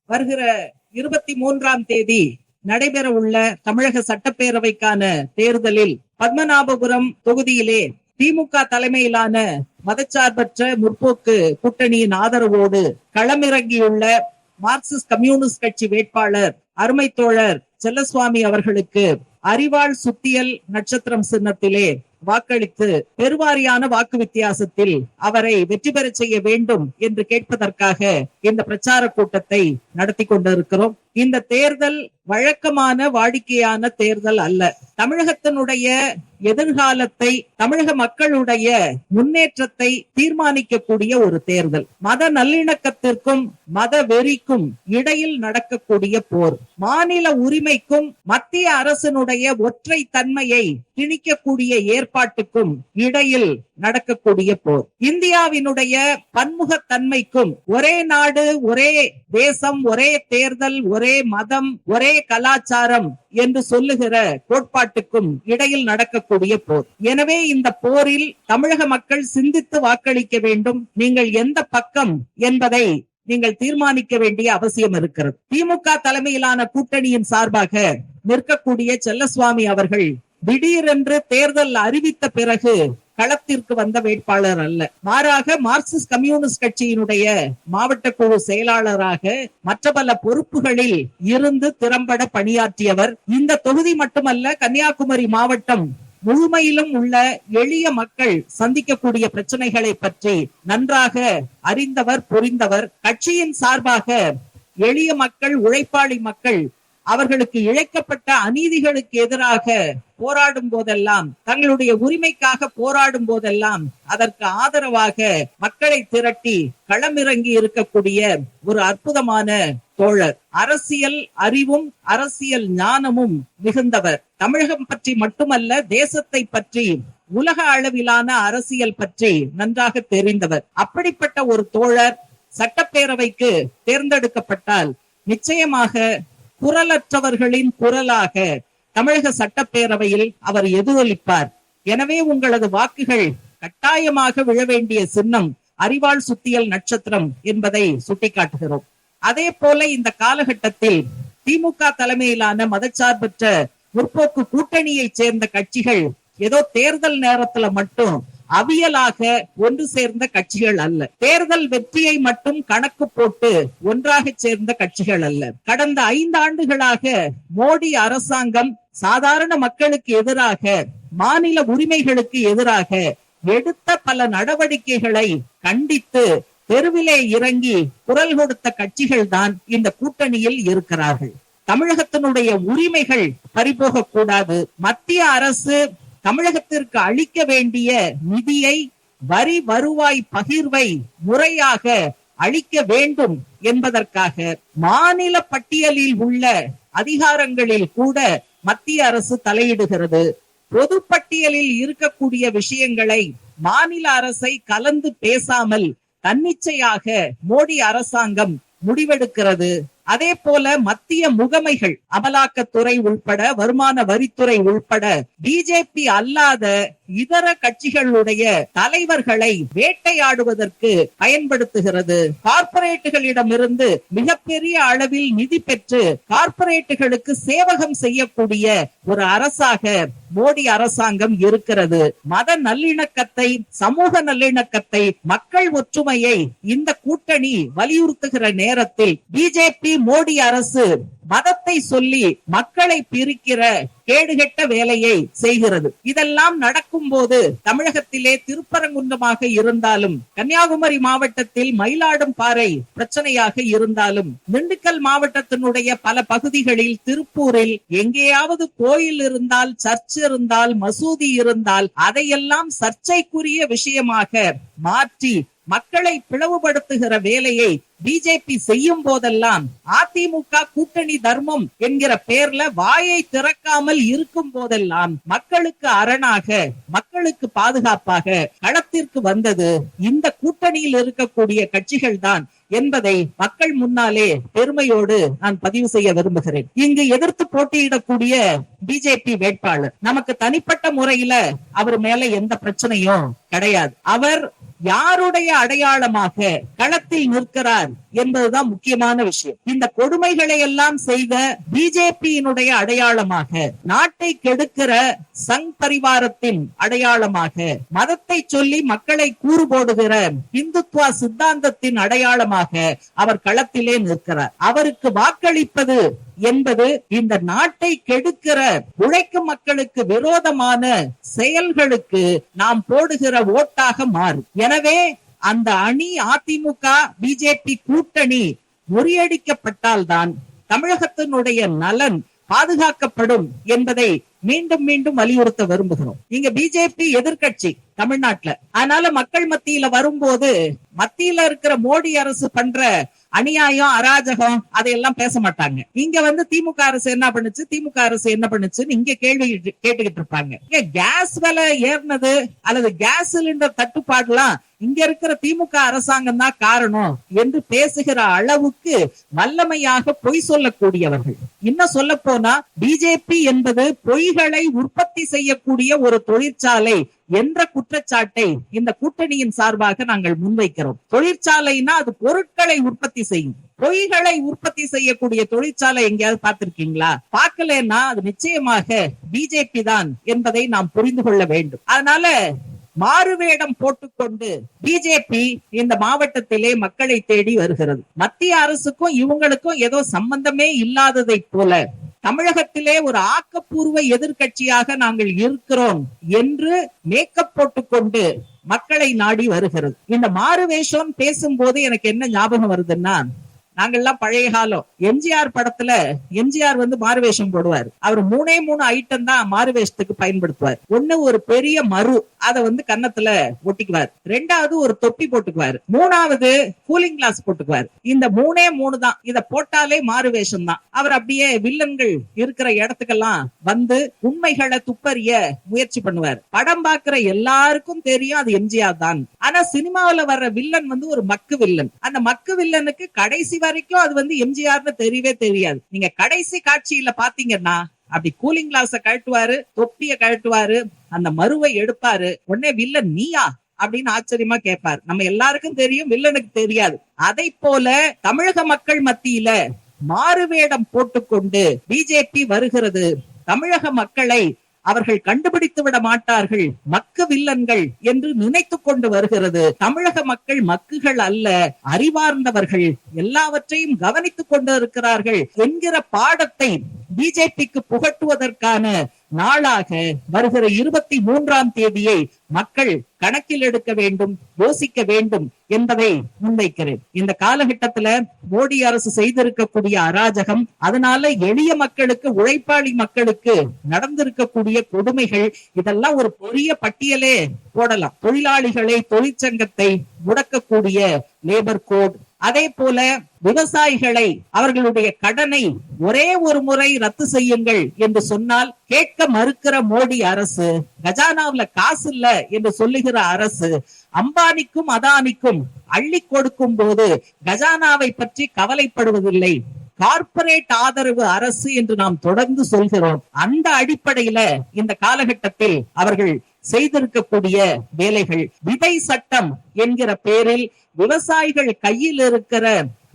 வருகிற 23ஆம் தேதி நடைபெற உள்ள தமிழக சட்டப்பேரவைக்கான தேர்தலில் பத்மநாபபுரம் தொகுதியிலே திமுக தலைமையிலான மதச்சார்பற்ற முற்போக்கு கூட்டணியின் ஆதரவோடு களமிறங்கியுள்ள மார்க்சிஸ்ட் கம்யூனிஸ்ட் கட்சி வேட்பாளர் அருமை தோழர் செல்லசுவாமி அவர்களுக்கு அரிவாள் சுத்தியல் நட்சத்திரம் சின்னத்திலே வாக்களித்து பெருவாரியான வாக்கு வித்தியாசத்தில் அவரை வெற்றி பெற செய்ய வேண்டும் என்று கேட்பதற்காக இந்த பிரச்சார கூட்டத்தை நடத்தி கொண்டிருக்கிறோம். இந்த தேர்தல் வழக்கமான வாடிக்கையான தேர்தல் அல்ல. தமிழகத்தினுடைய எதிர்காலத்தை, தமிழக மக்களுடைய முன்னேற்றத்தை தீர்மானிக்கக்கூடிய ஒரு தேர்தல். மத நல்லிணக்கத்திற்கும் மத வெறிக்கும் இடையில் நடக்கக்கூடிய போர். மாநில உரிமைக்கும் மத்திய அரசினுடைய ஒற்றை தன்மையை திணிக்கக்கூடிய ஏற்பாட்டுக்கும் இடையில் நடக்கக்கூடிய போர். இந்தியாவினுடைய பன்முகத்தன்மைக்கும் ஒரே நாடு, ஒரே தேசம், ஒரே தேர்தல், ஒரே மதம், ஒரே கலாச்சாரம் என்று சொல்லுகிற கோட்பாட்டுக்கும் இடையில் நடக்கக்கூடிய போர். எனவே இந்த போரில் தமிழக மக்கள் சிந்தித்து வாக்களிக்க வேண்டும். நீங்கள் எந்த பக்கம் என்பதை நீங்கள் தீர்மானிக்க வேண்டிய அவசியம் இருக்கிறது. திமுக தலைமையிலான கூட்டணியின் சார்பாக நிற்கக்கூடிய செல்லசுவாமி அவர்கள் திடீரென்று தேர்தல் அறிவித்த பிறகு களத்திற்கு வந்த வேட்பாளர் அல்ல. மாறாக மார்க்சிஸ்ட் கம்யூனிஸ்ட் கட்சியினுடைய மாவட்ட குழு செயலாளராக மற்ற பல பொறுப்புகளில் இருந்து திறம்பட பணியாற்றியவர். இந்த தொகுதி மட்டுமல்ல, கன்னியாகுமரி மாவட்டம் முழுமையிலும் உள்ள எளிய மக்கள் சந்திக்கக்கூடிய பிரச்சனைகளை பற்றி நன்றாக அறிந்தவர், புரிந்தவர். கட்சியின் சார்பாக எளிய மக்கள், உழைப்பாளி மக்கள் அவர்களுக்கு இழைக்கப்பட்ட அநீதிகளுக்கு எதிராக போராடும் போதெல்லாம், தங்களுடைய உரிமைக்காக போராடும் போதெல்லாம் அதற்கு ஆதரவாக மக்களை திரட்டி களமிறங்கி இருக்கக்கூடிய ஒரு அற்புதமான தோழர். அரசியல் அறிவும் அரசியல் ஞானமும் மிகுந்தவர். தமிழகம் பற்றி மட்டுமல்ல, தேசத்தை பற்றி, உலக அளவிலான அரசியல் பற்றி நன்றாக தெரிந்தவர். அப்படிப்பட்ட ஒரு தோழர் சட்டப்பேரவைக்கு தேர்ந்தெடுக்கப்பட்டால் நிச்சயமாக குரலற்றவர்களின் குரலாக தமிழக சட்டப்பேரவையில் அவர் எதிரொலிப்பார். எனவே உங்களது வாக்குகள் கட்டாயமாக விழ வேண்டிய சின்னம் அரிவாள் சுத்தியல் நட்சத்திரம் என்பதை சுட்டிக்காட்டுகிறோம். அதே போல இந்த காலகட்டத்தில் திமுக தலைமையிலான மதச்சார்பற்ற முற்போக்கு கூட்டணியைச் சேர்ந்த கட்சிகள் ஏதோ தேர்தல் நேரத்துல மட்டும் அவியலாக ஒன்று சேர்ந்த கட்சிகள் அல்ல. தேர்தல் வெற்றியை மட்டும் கணக்கு போட்டு ஒன்றாக சேர்ந்த கட்சிகள் அல்ல. கடந்த 5 ஆண்டுகளாக மோடி அரசாங்கம் சாதாரண மக்களுக்கு எதிராக, மாநில உரிமைகளுக்கு எதிராக எடுத்த பல நடவடிக்கைகளை கண்டித்து தெருவிலே இறங்கி குரல் கொடுத்த கட்சிகள் தான் இந்த கூட்டணியில் இருக்கிறார்கள். தமிழகத்தினுடைய உரிமைகள் பறிபோக கூடாது. மத்திய அரசு தமிழகத்திற்கு அளிக்க வேண்டிய நிதியை, வரி வருவாய் பகிர்வை முறையாக அளிக்க வேண்டும் என்பதற்காக மாநில பட்டியலில் உள்ள அதிகாரங்களில் கூட மத்திய அரசு தலையிடுகிறது. பொது பட்டியலில் இருக்கக்கூடிய விஷயங்களை மாநில அரசை கலந்து பேசாமல் தன்னிச்சையாக மோடி அரசாங்கம் முடிவெடுக்கிறது. அதே போல மத்திய முகமைகள், அமலாக்கத்துறை உள்பட, வருமான வரித்துறை உள்பட பிஜேபி அல்லாத இதர கட்சிகளுடைய தலைவர்களை வேட்டையாடுவதற்கு பயன்படுத்துகிறது. கார்ப்பரேட்டுகளிடமிருந்து மிகப்பெரிய அளவில் நிதி பெற்று கார்ப்பரேட்டுகளுக்கு சேவகம் செய்யக்கூடிய ஒரு அரசாக மோடி அரசாங்கம் இருக்கிறது. மத நல்லிணக்கத்தை, சமூக நல்லிணக்கத்தை, மக்கள் ஒற்றுமையை இந்த கூட்டணி வலியுறுத்துகிற நேரத்தில் பிஜேபி, மோடி அரசு மதத்தை சொல்லி மக்களை பிரிக்கிற கேடுகெட்ட வேலையை செய்கிறது. இதெல்லாம் நடக்கும் போது தமிழகத்திலே திருப்பரங்குன்றமாக இருந்தாலும், கன்னியாகுமரி மாவட்டத்தில் மயிலாடும்பாறை பிரச்சனையாக இருந்தாலும், திண்டுக்கல் மாவட்டத்தினுடைய பல பகுதிகளில், திருப்பூரில் எங்கேயாவது கோயில் இருந்தால், சர்ச் இருந்தால், மசூதி இருந்தால் அதையெல்லாம் சர்ச்சைக்குரிய விஷயமாக மாற்றி மக்களை பிளவுபடுத்துகிற வேலையை பிஜேபி செய்யும் போதெல்லாம், அதிமுக கூட்டணி தர்மம் என்கிற பெயர்ல வாயை திறக்காமல் இருக்கும் போதெல்லாம் மக்களுக்கு அரணாக, மக்களுக்கு பாதுகாப்பாக களத்திற்கு வந்தது இந்த கூட்டணியில் இருக்கக்கூடிய கட்சிகள் தான் என்பதை மக்கள் முன்னாலே பெருமையோடு நான் பதிவு செய்ய விரும்புகிறேன். இங்கு எதிர்த்து போட்டியிடக்கூடிய பிஜேபி வேட்பாளர். நமக்கு தனிப்பட்ட முறையில அவர் மேல எந்த பிரச்சனையும் கிடையாது. அவர் யாருடைய அடையாளமாக களத்தில் நிற்கிறார் என்பதுதான் முக்கியமான விஷயம். இந்த கொடுமைகளை எல்லாம் செய்த பிஜேபியினுடைய அடையாளமாக, நாட்டை கெடுக்கிற சங் பரிவாரத்தின் அடையாளமாக, மதத்தை சொல்லி மக்களை கூறு போடுகிற இந்துத்துவ சித்தாந்தத்தின் அடையாளமாக அவர் களத்திலே நிற்கிறார். அவருக்கு வாக்களிப்பது என்பது இந்த நாட்டை கெடுக்கிற உழைக்கும் மக்களுக்கு விரோதமான செயல்களுக்கு நாம் போடுகிற ஓட்டாக மாறும். எனவே அந்த அணி அதிமுக பிஜேபி கூட்டணி முறியடிக்கப்பட்டால்தான் தமிழகத்தினுடைய நலன் பாதுகாக்கப்படும் என்பதை மீண்டும் மீண்டும் வலியுறுத்த விரும்புகிறோம். இங்க பிஜேபி எதிர்கட்சி தமிழ்நாட்டுல, அதனால மக்கள் மத்தியில வரும்போது மத்தியில இருக்கிற மோடி அரசு பண்ற அநியாயம் அராஜகம் அதையெல்லாம் பேச மாட்டாங்க. இங்க திமுக அரசு என்ன பண்ணுச்சு, திமுக அரசு என்ன பண்ணுச்சுன்னு இங்க கேள்வி கேட்டுக்கிட்டு இருப்பாங்க. இங்க கேஸ் விலை ஏறினது அல்லது கேஸ் சிலிண்டர் தட்டுப்பாடுலாம் இங்க இருக்கிற திமுக அரசாங்கம் தான் காரணம் என்று பேசுகிற அளவுக்கு வல்லமையாக பொய் சொல்லக்கூடியவர்கள். இன்னும் சொல்ல போனா பிஜேபி என்பது பொய்களை உற்பத்தி செய்யக்கூடிய ஒரு தொழிற்சாலை என்ற குற்றச்சாட்டை இந்த கூட்டணியின் சார்பாக நாங்கள் முன்வைக்கிறோம். தொழிற்சாலைனா அது பொருட்களை உற்பத்தி செய்யும். பொய்களை உற்பத்தி செய்யக்கூடிய தொழிற்சாலை எங்கேயாவது பார்த்திருக்கீங்களா? பார்க்கலன்னா அது நிச்சயமாக பிஜேபி தான் என்பதை நாம் புரிந்து கொள்ள வேண்டும். அதனால மாறுவேடம் போட்டுக்கொண்டு பிஜேபி இந்த மாவட்டத்திலே மக்களை தேடி வருகிறது. மத்திய அரசுக்கும் இவங்களுக்கும் ஏதோ சம்பந்தமே இல்லாததை போல தமிழகத்திலே ஒரு ஆக்கப்பூர்வ எதிர்கட்சியாக நாங்கள் இருக்கிறோம் என்று மேக்கப் போட்டுக்கொண்டு மக்களை நாடி வருகிறது. இந்த மாறுவேஷம் பேசும்போது எனக்கு என்ன ஞாபகம் வருதுன்னா, நாங்கெல்லாம் பழைய காலம் எம்ஜிஆர் படத்துல எம்ஜிஆர் மாறுவேஷம் போடுவார். அவர் 3 ஐட்டம் தான் மாறுவேஷத்துக்கு பயன்படுத்துவார். ஒண்ணு ஒரு பெரிய மறு, அதை கன்னத்துல ஒட்டிக்குவார். 2வது ஒரு தொப்பி போட்டுக்குவார். 3வது கூலிங் கிளாஸ் போட்டுக்குவார். இந்த 3 தான். இத போட்டாலே மாறுவேஷம் தான். அவர் அப்படியே வில்லன்கள் இருக்கிற இடத்துக்கெல்லாம் உண்மைகளை துப்பறிய முயற்சி பண்ணுவார். படம் பாக்குற எல்லாருக்கும் தெரியும் அது எம்ஜிஆர் தான். ஆனா சினிமாவில வர்ற வில்லன் ஒரு மக்கு வில்லன். அந்த மக்கு வில்லனுக்கு கடைசி வரைக்கும் அது எம்ஜிஆர்னு தெரியவே தெரியாது. நீங்க கடைசி காட்சியில பாத்தீங்கன்னா அப்படி கூலிங் கிளாஸ கழட்டுவாரு, தொப்பிய கழட்டுவாரு, அந்த மருவை எடுப்பாரு. உடனே வில்லன் நீயா அப்படின்னு ஆச்சரியமா கேட்பாரு. நம்ம எல்லாருக்கும் தெரியும், வில்லனுக்கு தெரியாது. அதை போல தமிழக மக்கள் மத்தியில மாறுவேடம் போட்டுக்கொண்டு பிஜேபி வருகிறது. தமிழக மக்களை அவர்கள் கண்டுபிடித்து விட மாட்டார்கள், மக்கு வில்லன்கள் என்று நினைத்து கொண்டு வருகிறது. தமிழக மக்கள் மக்குகள் அல்ல, அறிவார்ந்தவர்கள், எல்லாவற்றையும் கவனித்துக் கொண்டு இருக்கிறார்கள் என்கிற பாடத்தை பிஜேபிக்கு புகட்டுவதற்கான நாளாக வருகிற 23ஆம் தேதியை மக்கள் கணக்கில் எடுக்க வேண்டும், யோசிக்க வேண்டும் என்பதை முன்வைக்கிறேன். இந்த காலகட்டத்துல மோடி அரசு செய்திருக்கக்கூடிய அராஜகம், அதனால எளிய மக்களுக்கு, உழைப்பாளி மக்களுக்கு நடந்திருக்கக்கூடிய கொடுமைகள், இதெல்லாம் ஒரு பெரிய பட்டியலே போடலாம். தொழிலாளிகளை, தொழிற்சங்கத்தை முடக்கக்கூடிய லேபர் கோட், அதே போல விவசாயிகளை அவர்களுடைய கடனை ஒரே ஒரு முறை ரத்து செய்யுங்கள் என்று சொன்னால் கேட்க மறுக்கிற மோடி அரசு, கஜானாவுல காசு இல்ல என்று சொல்லுகிற அரசு, அம்பானிக்கும் அதானிக்கும் அள்ளி கொடுக்கும் போது கஜானாவை பற்றி கவலைப்படுவதில்லை. கார்ப்பரேட் ஆதரவு அரசு என்று நாம் தொடர்ந்து சொல்கிறோம். அந்த அடிப்படையில இந்த காலகட்டத்தில் அவர்கள் செய்திருக்கக்கூடிய வேலைகள், விதை சட்டம் என்கிற பெயரில் விவசாயிகள் கையில் இருக்கிற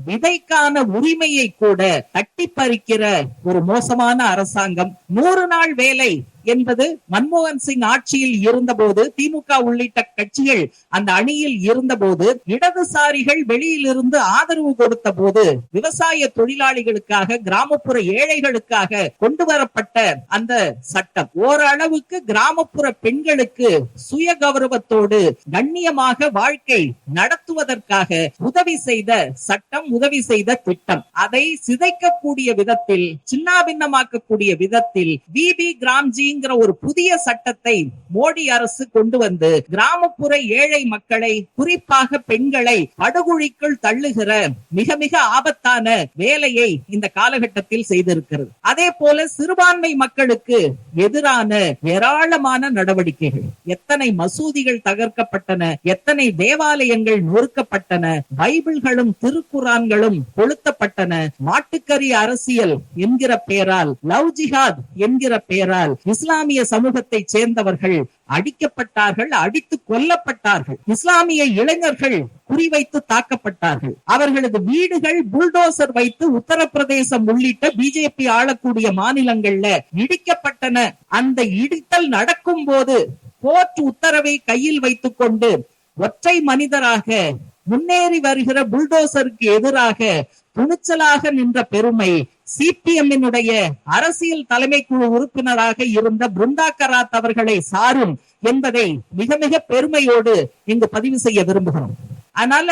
விதைக்கான உரிமையை கூட தட்டி பறிக்கிற ஒரு மோசமான அரசாங்கம். 100 நாள் வேலை என்பது மன்மோகன் சிங் ஆட்சியில் இருந்தபோது, திமுக உள்ளிட்ட கட்சிகள் அந்த அணியில் இருந்தபோது, இடதுசாரிகள் வெளியிலிருந்து ஆதரவு கொடுத்த போது, விவசாய தொழிலாளிகளுக்காக, கிராமப்புற ஏழைகளுக்காக கொண்டு வரப்பட்ட அந்த சட்டம் ஓரளவுக்கு கிராமப்புற பெண்களுக்கு சுய கௌரவத்தோடு கண்ணியமாக வாழ்க்கை நடத்துவதற்காக உதவி செய்த சட்டம், உதவி செய்த திட்டம். அதை சிதைக்கக்கூடிய விதத்தில், சின்னாபின்னமாக்கக்கூடிய விதத்தில் விபி கிராம்ஜி அப்படிங்கிற ஒரு புதிய சட்டத்தை மோடி அரசு கொண்டு வந்து கிராமப்புற ஏழை மக்களை, குறிப்பாக பெண்களை படுகொழிக்குள் தள்ளுகிற மிக மிக ஆபத்தான வேலையை இந்த காலகட்டத்தில் செய்திருக்கிறது. அதே போல சிறுபான்மை மக்களுக்கு எதிரான ஏராளமான நடவடிக்கைகள். எத்தனை மசூதிகள் தகர்க்கப்பட்டன, எத்தனை தேவாலயங்கள் நொறுக்கப்பட்டன, பைபிள்களும் திருக்குரான்களும் கொளுத்தப்பட்டன. மாட்டுக்கறி அரசியல் என்கிற பெயரால், லவ் ஜிஹாத் என்கிற பெயரால் இஸ்லாமிய சமூகத்தை சேர்ந்தவர்கள் அடிக்கப்பட்டார்கள், அடித்து கொல்லப்பட்டார்கள். இஸ்லாமிய இளைஞர்கள் குறிவைத்து தாக்கப்பட்டார்கள். அவர்களது வீடுகள் புல்டோசர் வைத்து உத்தரப்பிரதேசம் உள்ளிட்ட பிஜேபி ஆளக்கூடிய மாநிலங்கள்ல இடிக்கப்பட்டன. அந்த இடித்தல் நடக்கும் போது கோர்ட் உத்தரவை கையில் வைத்துக் கொண்டு ஒற்றை மனிதராக முன்னேறி வருகிற புல்டோசருக்கு எதிராக துணிச்சலாக நின்ற பெருமை சிபிஎம்மினுடைய அரசியல் தலைமை குழு உறுப்பினராக இருந்த பிருந்தா கராத் அவர்களை சாரும் என்பதை மிக மிக பெருமையோடு இங்கு பதிவு செய்ய விரும்புகிறோம். அதனால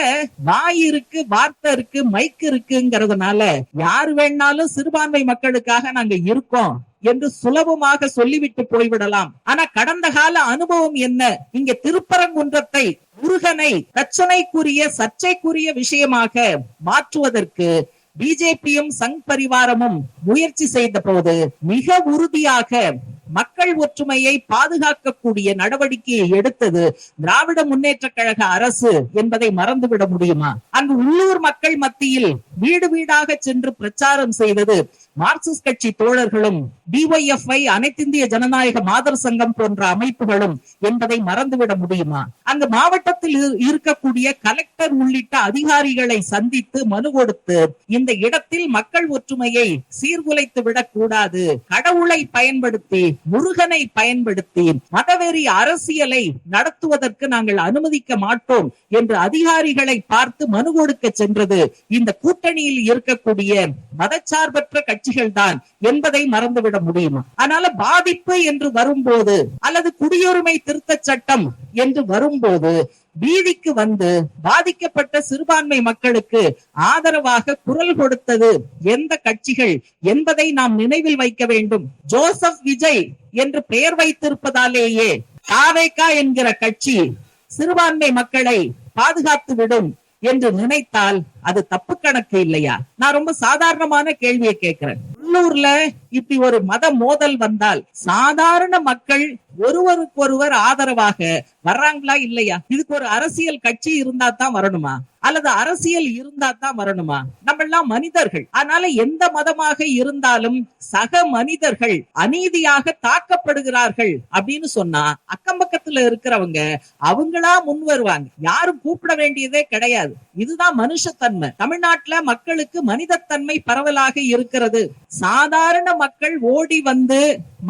வாய் இருக்கு, வார்த்தை இருக்கு, மைக் இருக்குங்கிறதுனால யாரு வேணாலும் சிறுபான்மை மக்களுக்காக நாங்க இருக்கோம் என்று சுலபமாக சொல்லிவிட்டு போய்விடலாம். ஆனா கடந்த கால அனுபவம் என்ன? இங்க திருப்பரங்குன்றத்தை, முருகனை பிரச்சனைக்குரிய, சர்ச்சைக்குரிய விஷயமாக மாற்றுவதற்கு பிஜேபியும் சங் பரிவாரமும் முயற்சி செய்த போது மிக உறுதியாக மக்கள் ஒற்றுமையை பாதுகாக்கக்கூடிய நடவடிக்கையை எடுத்தது திராவிட முன்னேற்ற கழக அரசு என்பதை மறந்துவிட முடியுமா? அங்கு உள்ளூர் மக்கள் மத்தியில் வீடு வீடாக சென்று பிரச்சாரம் செய்தது மார்க்சிஸ்ட் கட்சி தோழர்களும் டிஒய்எஃப்ஐ, அனைத்திந்திய ஜனநாயக மாதர் சங்கம் போன்ற அமைப்புகளும் என்பதை மறந்துவிட முடியுமா? அங்கு மாவட்டத்தில் இருக்கக்கூடிய கலெக்டர் உள்ளிட்ட அதிகாரிகளை சந்தித்து மனு கொடுத்து இந்த இடத்தில் மக்கள் ஒற்றுமையை சீர்குலைத்து விடக் கூடாது, கடவுளை பயன்படுத்தி, முருகனை பயன்படுத்தி மதவெறி அரசியலை நடத்துவதற்கு நாங்கள் அனுமதிக்க மாட்டோம் என்று அதிகாரிகளை பார்த்து மனு கொடுக்க சென்றது இந்த கூட்டணியில் இருக்கக்கூடிய மதச்சார்பற்ற கட்சிகள் தான் என்பதை மறந்துவிட முடியுமா? அதனால பாதிப்பு என்று வரும்போது, அல்லது குடியுரிமை திருத்த சட்டம் என்று வரும்போது வீதிக்கு வந்து பாதிக்கப்பட்ட சிறுபான்மை மக்களுக்கு ஆதரவாக குரல் கொடுத்தது எந்த கட்சிகள் என்பதை நாம் நினைவில் வைக்க வேண்டும். ஜோசப் விஜய் என்று பெயர் வைத்திருப்பதாலேயே தாவேகா என்கிற கட்சி சிறுபான்மை மக்களை பாதுகாத்து விடும் என்று நினைத்தால் அது தப்பு கணக்கு இல்லையா? நான் ரொம்ப சாதாரணமான கேள்வியை கேட்கிறேன். உள்ளூர்ல இப்படி ஒரு மத மோதல் வந்தால் சாதாரண மக்கள் ஒருவருக்கொருவர் ஆதரவாக வர்றாங்களா இல்லையா? இதுக்கு ஒரு அரசியல் கட்சி இருந்தா தான் வரணுமா? அல்லது அரசியல் இருந்தா தான் வரணுமா? நம்ம எல்லாம் மனிதர்கள். அதனால எந்த மதமாக இருந்தாலும் சக மனிதர்கள் அநீதியாக தாக்கப்படுகிறார்கள் அப்படின்னு சொன்னா அக்கம் பக்கத்துல இருக்கிறவங்க அவங்களா முன் வருவாங்க. யாரும் கூப்பிட வேண்டியதே கிடையாது. இதுதான் மனுஷத்தன்மை. தமிழ்நாட்டுல மக்களுக்கு மனிதத்தன்மை பரவலாக இருக்கிறது. சாதாரண மக்கள் ஓடி வந்து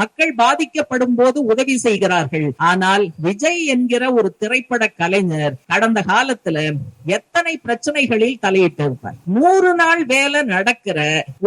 மக்கள் பாதிக்கப்படும் போது உதவி செய்கிறார்கள். ஆனால் விஜய் என்கிற ஒரு திரைப்பட கலைஞர் கடந்த காலத்துல எத்தனை பிரச்சனைகளில் தலையிட்டு இருப்பார். 100 நாள் வேலை நடக்கிற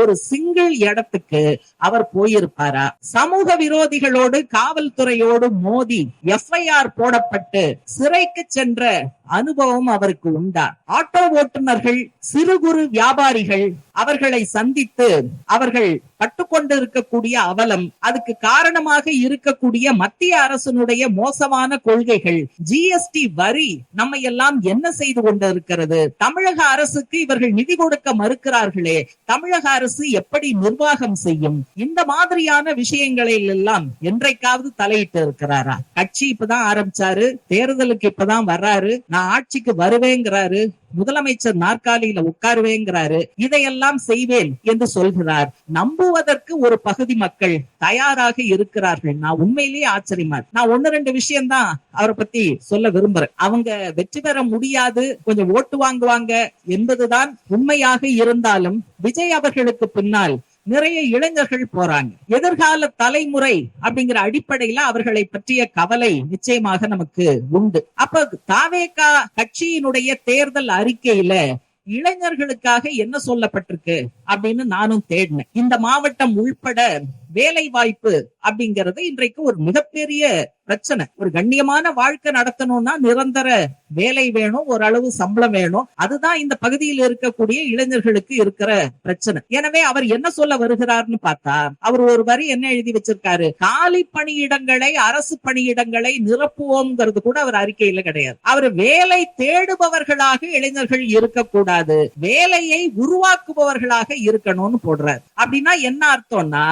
ஒரு சிங்கிள் இடத்துக்கு அவர் போயிருப்பாரா? சமூக விரோதிகளோடு காவல்துறையோடு மோதி எஃப்ஐஆர் போடப்பட்டு சிறைக்கு சென்ற அனுபவம் அவருக்கு உண்டா? ஆட்டோ ஓட்டுநர்கள், சிறு குறு வியாபாரிகள் அவர்களை சந்தித்து அவர்கள் பட்டுக்கொண்டு இருக்கக்கூடிய அவலம், அதுக்கு காரணமாக இருக்கக்கூடிய மத்திய அரசினுடைய மோசமான கொள்கைகள், ஜிஎஸ்டி வரி நம்ம எல்லாம் என்ன செய்து கொண்டு இருக்கிறது? தமிழக அரசுக்கு இவர்கள் நிதி கொடுக்க மறுக்கிறார்களே, தமிழக அரசு எப்படி நிர்வாகம் செய்யும்? இந்த மாதிரியான விஷயங்களில் எல்லாம் என்றைக்காவது தலையிட்டு இருக்கிறாரா? கட்சி இப்பதான் ஆரம்பிச்சாரு, தேர்தலுக்கு இப்பதான் வர்றாரு, நான் ஆட்சிக்கு வருவேங்கிறாரு, முதலமைச்சர் நாற்காலியில உட்காருவேங்கிறாரு, இதையெல்லாம் செய்வேன் என்று சொல்கிறார். நம்புவதற்கு ஒரு பகுதி மக்கள் தயாராக இருக்கிறார்கள். நான் உண்மையிலேயே ஆச்சரியமா, நான் 1-2 விஷயம் தான் அவரை பத்தி சொல்ல விரும்புறேன். அவங்க வெற்றி பெற முடியாது, கொஞ்சம் ஓட்டு வாங்குவாங்க என்பதுதான் உண்மையாக இருந்தாலும் விஜய் அவர்களுக்கு பின்னால் நிறைய இளைஞர்கள் போறாங்க. எதிர்கால தலைமுறை அப்படிங்கிற அடிப்படையில அவர்களை பற்றிய கவலை நிச்சயமாக நமக்கு உண்டு. அப்ப தாவேகா கட்சியினுடைய தேர்தல் அறிக்கையில இளைஞர்களுக்காக என்ன சொல்லப்பட்டிருக்கு அப்படின்னு நானும் தேடினேன். இந்த மாவட்டம் உள்பட வேலை வாய்ப்பு அப்படிங்கிறது இன்றைக்கு ஒரு மிகப்பெரிய பிரச்சனை. ஒரு கண்ணியமான வாழ்க்கை நடத்தணும்னா நிரந்தர வேலை வேணும், ஓரளவு சம்பளம் வேணும். அதுதான் இந்த பகுதியில் இருக்கக்கூடிய இளைஞர்களுக்கு இருக்கிற பிரச்சனை. எனவே அவர் என்ன சொல்ல வருகிறார்னு பார்த்தா, அவர் ஒரு வரி என்ன எழுதி வச்சிருக்காரு, காலி பணியிடங்களை, அரசு பணியிடங்களை நிரப்புவோம்ங்கிறது கூட அவர் அறிக்கையில கிடையாது. அவர் வேலை தேடுபவர்களாக இளைஞர்கள் இருக்கக்கூடாது, வேலையை உருவாக்குபவர்களாக இருக்கணும்னு போடுறாரு. அப்படின்னா என்ன அர்த்தம்னா,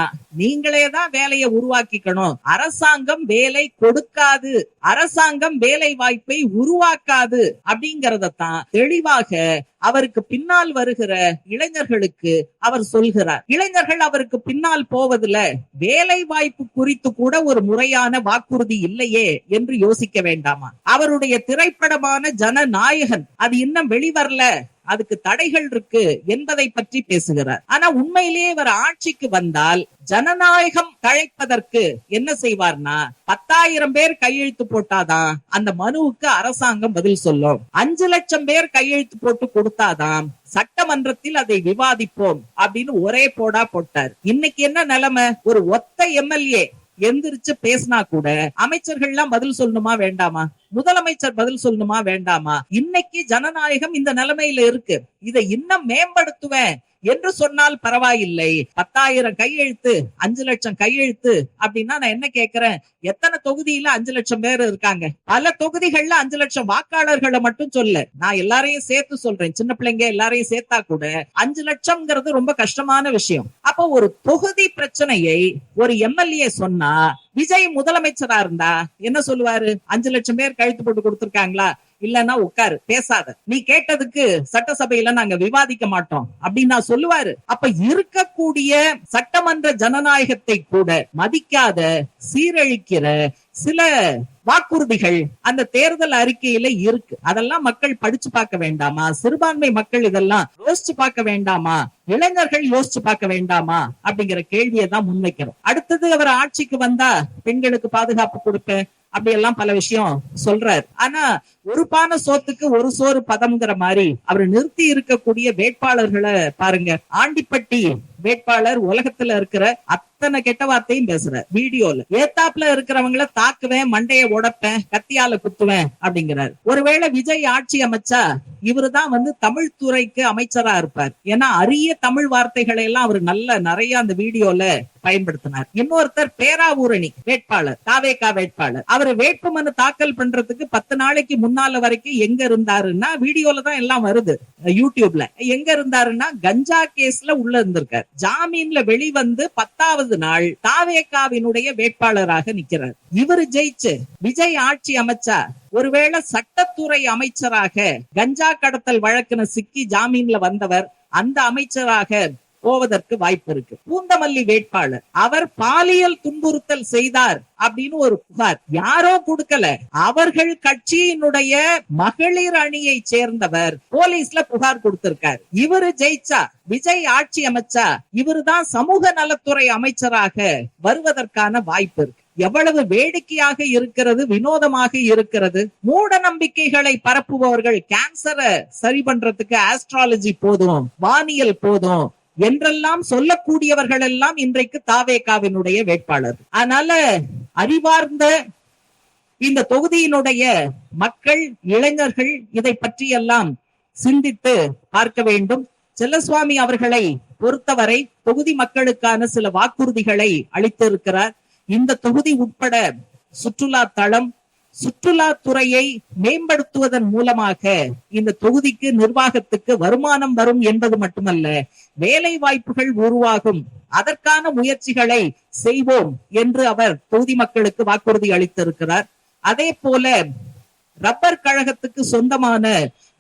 நீங்களே தான் வேலையை உருவாக்கிக்கணும், அரசாங்கம் வேலை கொடுக்காது, அரசாங்கம் வேலை வாய்ப்பை உருவாக்காது அப்படிங்கறதான் தெளிவாக அவருக்கு பின்னால் வருகிற இளைஞர்களுக்கு அவர் சொல்கிறார். இளைஞர்கள் அவருக்கு பின்னால் போவதில் வேலை வாய்ப்பு குறித்து கூட ஒரு முறையான வாக்குறுதி இல்லையே என்று யோசிக்க வேண்டாமா? அவருடைய திரைப்படமான ஜனநாயகன் அது இன்னும் வெளிவரல, அதுக்கு தடைகள் இருக்கு என்பதை பற்றி பேசுகிறார். ஆனா உண்மையிலேயே இவர் ஆட்சிக்கு வந்தால் ஜனநாயகம் தழைப்பதற்கு என்ன செய்வார்னா, 10,000 பேர் கையெழுத்து போட்டாதான் அந்த மனுவுக்கு அரசாங்கம் பதில் சொல்லும், 5 லட்சம் பேர் கையெழுத்து போட்டு கொடுத்தாதான் சட்டமன்றத்தில் அதை விவாதிப்போம் அப்படின்னு ஒரே போடா போட்டார். இன்னைக்கு என்ன நிலைமை, ஒரு ஒத்த எம்எல்ஏ எந்திரிச்சு பேசினா கூட அமைச்சர்கள் எல்லாம் பதில் சொல்லணுமா வேண்டாமா, முதலமைச்சர் பதில் சொல்லணுமா வேண்டாமா? இன்னைக்கு ஜனநாயகம் இந்த நிலைமையில இருக்கு. இதை இன்னும் மேம்படுத்துவேன் என்று சொன்னால் பரவாயில்லை. 10,000 கையெழுத்து, 5 லட்சம் கையெழுத்து அப்படின்னா நான் என்ன கேட்கிறேன், எத்தனை தொகுதியில 5 லட்சம் பேர் இருக்காங்க? பல தொகுதிகள்ல 5 லட்சம் வாக்காளர்களை மட்டும் சொல்ல, நான் எல்லாரையும் சேர்த்து சொல்றேன், சின்ன பிள்ளைங்க எல்லாரையும் சேர்த்தா கூட 5 லட்சம்ங்கிறது ரொம்ப கஷ்டமான விஷயம். அப்போ ஒரு தொகுதி பிரச்சனையை ஒரு எம்எல்ஏ சொன்னா, விஜய் முதலமைச்சரா இருந்தா என்ன சொல்லுவாரு, 5 லட்சம் பேர் கழுத்து போட்டு கொடுத்திருக்காங்களா, இல்லன்னா உட்காரு பேசாத, நீ கேட்டதுக்கு சட்டசபையில நாங்க விவாதிக்க மாட்டோம் அப்படின்னு நான் சொல்லுவாரு. அப்ப இருக்கக்கூடிய சட்டமன்ற ஜனநாயகத்தை கூட மதிக்காத, சீரழிக்கிற சில வாக்குறுதிகள் அந்த தேர்தல் அறிக்கையில இருக்கு. அதெல்லாம் மக்கள் படிச்சு பார்க்க வேண்டாமா? சிறுபான்மை மக்கள் இதெல்லாம் யோசிச்சு பார்க்க வேண்டாமா? இளைஞர்கள் யோசிச்சு பார்க்க வேண்டாமா? அப்படிங்கிற கேள்வியை தான் முன்வைக்கிறோம். அடுத்தது அவர் ஆட்சிக்கு வந்தா பெண்களுக்கு பாதுகாப்பு கொடுப்பேன் அப்படி எல்லாம் பல விஷயம் சொல்றாரு. ஆனா ஒரு பானை சோத்துக்கு ஒரு சோறு பதம்ங்கிற மாதிரி அவர் நிறுத்தி இருக்கக்கூடிய வேட்பாளர்களை பாருங்க. ஆண்டிப்பட்டி வேட்பாளர் உலகத்துல இருக்கிற அத்தனை கெட்ட வார்த்தையும் பேசுறார் வீடியோல. ஏத்தாப்புல இருக்கிறவங்களை தாக்குவேன், மண்டைய உடைப்பேன், கத்தியால குத்துவேன் அப்படிங்கிறார். ஒருவேளை விஜய் ஆட்சி அமைச்சா இவருதான் தமிழ் துறைக்கு அமைச்சரா இருப்பார். ஏன்னா அரிய தமிழ் வார்த்தைகளை எல்லாம் அவர் நிறைய அந்த வீடியோல பயன்படுத்தினார். இன்னொருத்தர் பேராவூரணி வேட்பாளர், தாவேகா வேட்பாளர், அவர் வேட்புமனு தாக்கல் பண்றதுக்கு 10 நாளைக்கு முன்னால வரைக்கும் எங்க இருந்தாருன்னா, வீடியோல தான் எல்லாம் வருது யூடியூப்ல, எங்க இருந்தாருன்னா கஞ்சா கேஸ்ல உள்ள இருந்திருக்காரு. ஜாமீன்ல வெளிவந்து 10வது நாள் தாவேகாவினுடைய வேட்பாளராக நிக்கிறார். இவர் ஜெயிச்சு விஜய் ஆட்சி அமைச்சா ஒருவேளை சட்டத்துறை அமைச்சராக கஞ்சா கடத்தல் வழக்குன சிக்கி ஜாமீன்ல வந்தவர் அந்த அமைச்சராக போவதற்கு வாய்ப்பு இருக்கு. பூந்தமல்லி வேட்பாளர், அவர் பாலியல் துன்புறுத்தல் செய்தார் அப்படின்னு ஒரு புகார் யாரோ கொடுக்கல, அவர்கள் கட்சியினுடைய மகளிர் அணியை சேர்ந்தவர் போலீஸ்ல புகார் கொடுத்திருக்காரு. இவரு ஜெயிச்சா, விஜய் ஆட்சி அமைச்சா, இவருதான் சமூக நலத்துறை அமைச்சராக வருவதற்கான வாய்ப்பு இருக்கு. எவ்வளவு வேடிக்கையாக இருக்கிறது, வினோதமாக இருக்கிறது. மூட நம்பிக்கைகளை பரப்புபவர்கள் கேன்சரை சரி பண்றதுக்கு ஆஸ்ட்ராலஜி போதும், வானியல் போதும் என்றெல்லாம் சொல்லக்கூடியவர்கள் எல்லாம் இன்றைக்கு தாவேகாவினுடைய வேட்பாளர். அதனால அறிவார்ந்த இந்த தொகுதியினுடைய மக்கள், இளைஞர்கள் இதை பற்றி எல்லாம் சிந்தித்து பார்க்க வேண்டும். செல்லசுவாமி அவர்களை பொறுத்தவரை தொகுதி மக்களுக்கான சில வாக்குறுதிகளை அளித்திருக்கிறார். இந்த தொகுதி உட்பட சுற்றுலா தளம், சுற்றுலாத்துறையை மேம்படுத்துவதன் மூலமாக இந்த தொகுதிக்கு, நிர்வாகத்துக்கு வருமானம் வரும் என்பது மட்டுமல்ல, வேலை வாய்ப்புகள் உருவாகும். அதற்கான முயற்சிகளை செய்வோம் என்று அவர் தொகுதி மக்களுக்கு வாக்குறுதி அளித்திருக்கிறார். அதே போல ரப்பர் கழகத்துக்கு சொந்தமான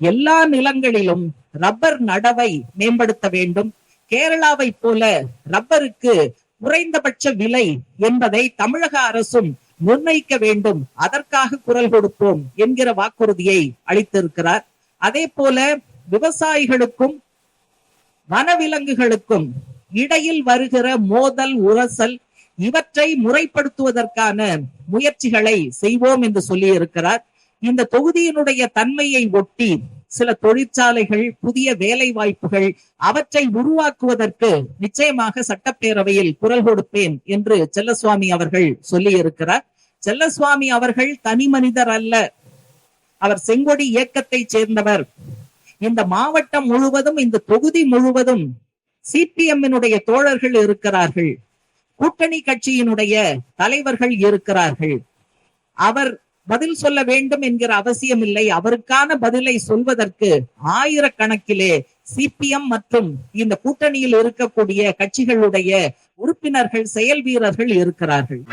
எல்லா நிலங்களிலும் ரப்பர் நடவை மேம்படுத்த வேண்டும். கேரளாவை போல ரப்பருக்கு குறைந்தபட்ச விலை என்பதை தமிழக அரசும் நிர்ணயிக்க வேண்டும், அதற்காக குரல் கொடுப்போம் என்கிற வாக்குறுதியை அளித்திருக்கிறார். அதே போல விவசாயிகளுக்கும் வனவிலங்குகளுக்கும் இடையில் வருகிற மோதல், உரசல் இவற்றை முறைப்படுத்துவதற்கான முயற்சிகளை செய்வோம் என்று சொல்லி இருக்கிறார். இந்த தொகுதியினுடைய தன்மையை ஒட்டி சில தொழிற்சாலைகள், புதிய வேலை வாய்ப்புகள் அவற்றை உருவாக்குவதற்கு நிச்சயமாக சட்டப்பேரவையில் குரல் கொடுப்பேன் என்று செல்லசுவாமி அவர்கள் சொல்லி இருக்கிறார். செல்லசுவாமி அவர்கள் தனி மனிதர் அல்ல, அவர் செங்கொடி இயக்கத்தை சேர்ந்தவர். இந்த மாவட்டம் முழுவதும், இந்த தொகுதி முழுவதும் சிபிஎம்மினுடைய தோழர்கள் இருக்கிறார்கள், கூட்டணி கட்சியினுடைய தலைவர்கள் இருக்கிறார்கள். அவர் பதில் சொல்ல வேண்டும் என்கிற அவசியம் இல்லை. அவருக்கான பதிலை சொல்வதற்கு ஆயிரக்கணக்கிலே சிபிஎம் மற்றும் இந்த கூட்டணியில் இருக்கக்கூடிய கட்சிகளுடைய உறுப்பினர்கள், செயல் வீரர்கள் இருக்கிறார்கள்.